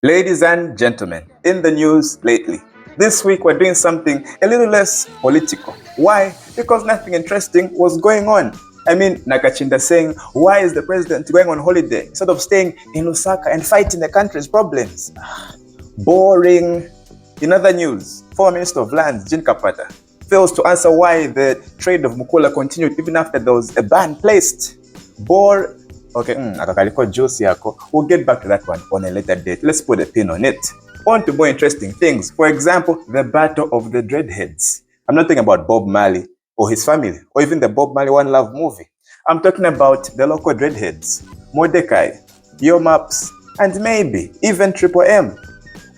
Ladies and gentlemen, in the news lately. This week we're doing something a little less political. Why? Because nothing interesting was going on. I mean, Nakachinda saying, why is the president going on holiday instead of staying in Lusaka and fighting the country's problems? Boring. In other news, former Minister of Lands, Jean Kapata, fails to answer why the trade of Mukula continued even after there was a ban placed. Okay, akakaliko juice yako. We'll get back to that one on a later date. Let's put a pin on it. On to more interesting things. For example, the Battle of the Dreadheads. I'm not talking about Bob Marley or his family, or even the Bob Marley One Love movie. I'm talking about the local Dreadheads, Mordecai, Yo Maps, and maybe even Triple M.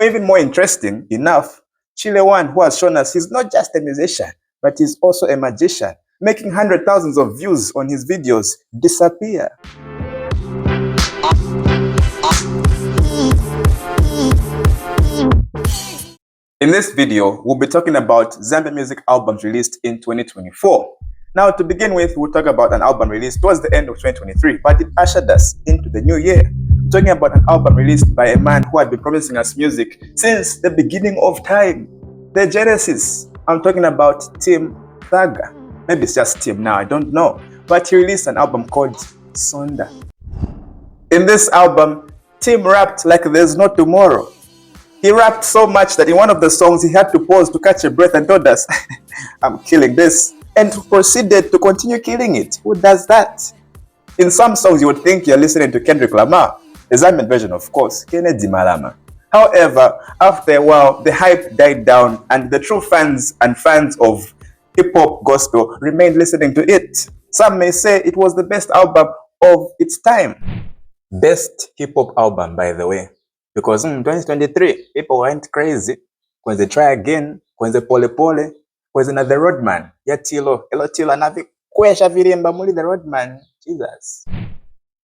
Even more interesting enough, Chile One, who has shown us he's not just a musician, but he's also a magician, making hundred thousands of views on his videos disappear. In this video, we'll be talking about Zambian music albums released in 2024. Now, to begin with, we'll talk about an album released towards the end of 2023, but it ushered us into the new year. I'm talking about an album released by a man who had been promising us music since the beginning of time, the Genesis. I'm talking about Tim Thaga. Maybe it's just Tim now, I don't know. But he released an album called Sonda. In this album, Tim rapped like there's no tomorrow. He rapped so much that in one of the songs he had to pause to catch a breath and told us, I'm killing this, and proceeded to continue killing it. Who does that? In some songs you would think you're listening to Kendrick Lamar, the Zambian version of course, Kennedy Malama. However, after a while, the hype died down and the true fans and fans of hip-hop gospel remained listening to it. Some may say it was the best album of its time. Best hip-hop album, by the way. Because in 2023, people went crazy. Kwenze Try Again, Kwenze Pole Pole, Kwenze na The Roadman. Ya Tilo, Elo Tilo, anavi kwesha virimba muli The Roadman. Jesus.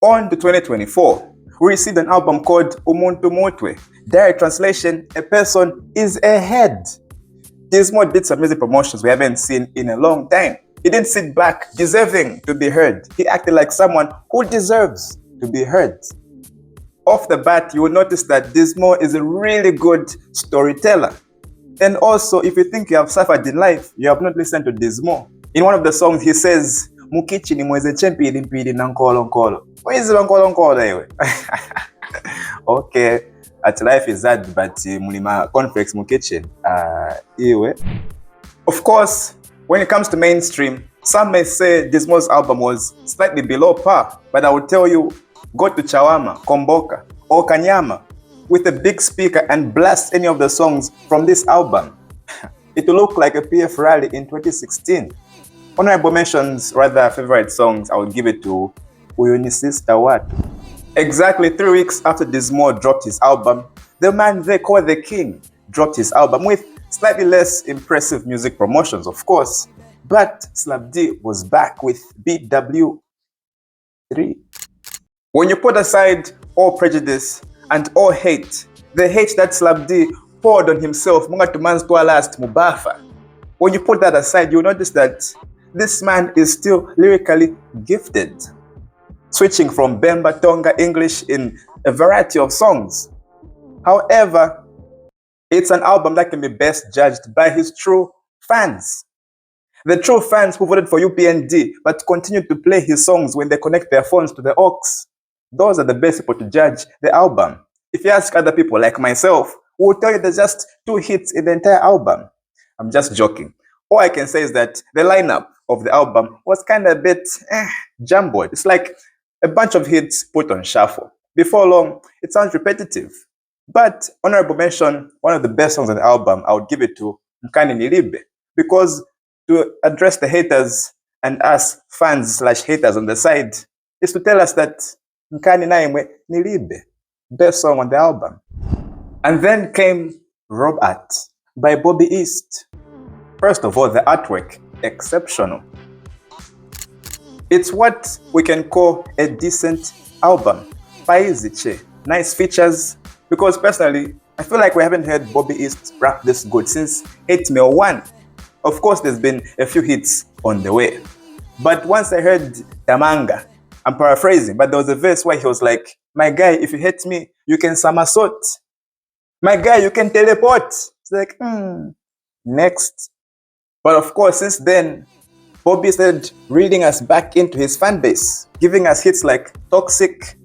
On to 2024, we received an album called Umuntu Mutwe. Direct translation, a person is a head. Gizmo did some music promotions we haven't seen in a long time. He didn't sit back, deserving to be heard. He acted like someone who deserves to be heard. Off the bat, you will notice that Dismo is a really good storyteller. And also, if you think you have suffered in life, you have not listened to Dismo. In one of the songs, he says, Mukichi ni mweze chempi ilimpidi na nkolo nkolo. Where is nkolo nkolo anyway? Okay, at life is hard, but mulima conflicts mukichi. Iwe. Of course, when it comes to mainstream, some may say Dismo's album was slightly below par, but I will tell you, go to Chawama, Komboka, or Kanyama with a big speaker and blast any of the songs from this album. It will look like a PF rally in 2016. Honorable mentions, rather favorite songs, I would give it to Uyuni Sister What. Exactly 3 weeks after Dismo dropped his album, the man they call the King dropped his album with slightly less impressive music promotions, of course. But Slap D was back with BW3. When you put aside all prejudice and all hate, the hate that Slap D poured on himself, last Mubafa, when you put that aside, you'll notice that this man is still lyrically gifted, switching from Bemba, Tonga, English in a variety of songs. However, it's an album that can be best judged by his true fans. The true fans who voted for UPND but continue to play his songs when they connect their phones to the aux. Those are the best people to judge the album. If you ask other people like myself, who will tell you there's just 2 hits in the entire album. I'm just joking. All I can say is that the lineup of the album was kind of a bit jumbled. It's like a bunch of hits put on shuffle. Before long, it sounds repetitive. But honorable mention, one of the best songs on the album, I would give it to Nkani Nilibe. Because to address the haters and us fans/haters on the side is to tell us that Nkani Naimwe Nilibe, best song on the album. And then came Robert by Bobby East. First of all, the artwork, exceptional. It's what we can call a decent album. Paiziche, nice features, because personally, I feel like we haven't heard Bobby East rap this good since 8 Mil 1. Of course, there's been a few hits on the way. But once I heard Tamanga, I'm paraphrasing, but there was a verse where he was like, my guy, if you hate me, you can somersault. My guy, you can teleport. It's like, next. But of course, since then, Bobby started reading us back into his fan base, giving us hits like Toxic,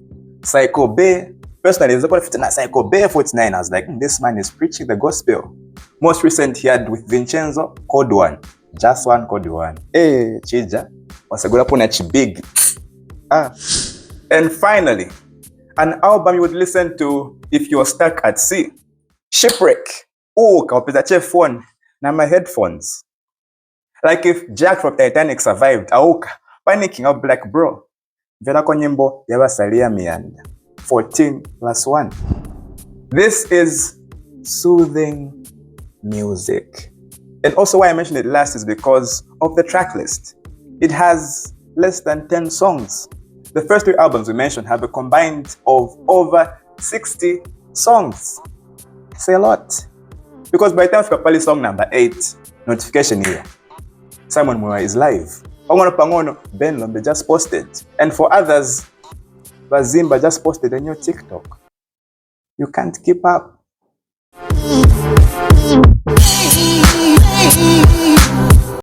Psycho Bay. Personally, it's about Psycho Bay 49. I was like, this man is preaching the gospel. Most recent, he had with Vincenzo, Code One. Just one, Code One. Hey, Chija. Wasagura Punachi big. And finally, an album you would listen to if you were stuck at sea. Shipwreck. Oh, kapeza phone na my headphones. Like if Jack from Titanic survived, auka panicking out black bro. Vela ko nyimbo yabasalia mianda. 14+1. This is soothing music. And also why I mentioned it last is because of the track list. It has less than 10 songs. The first 3 albums we mentioned have a combined of over 60 songs. It's a lot. Because by the time Kapali song number 8, notification here. Simon Mura is live. Pangono Pangono, Ben Lombe just posted. And for others, Bazimba just posted a new TikTok. You can't keep up.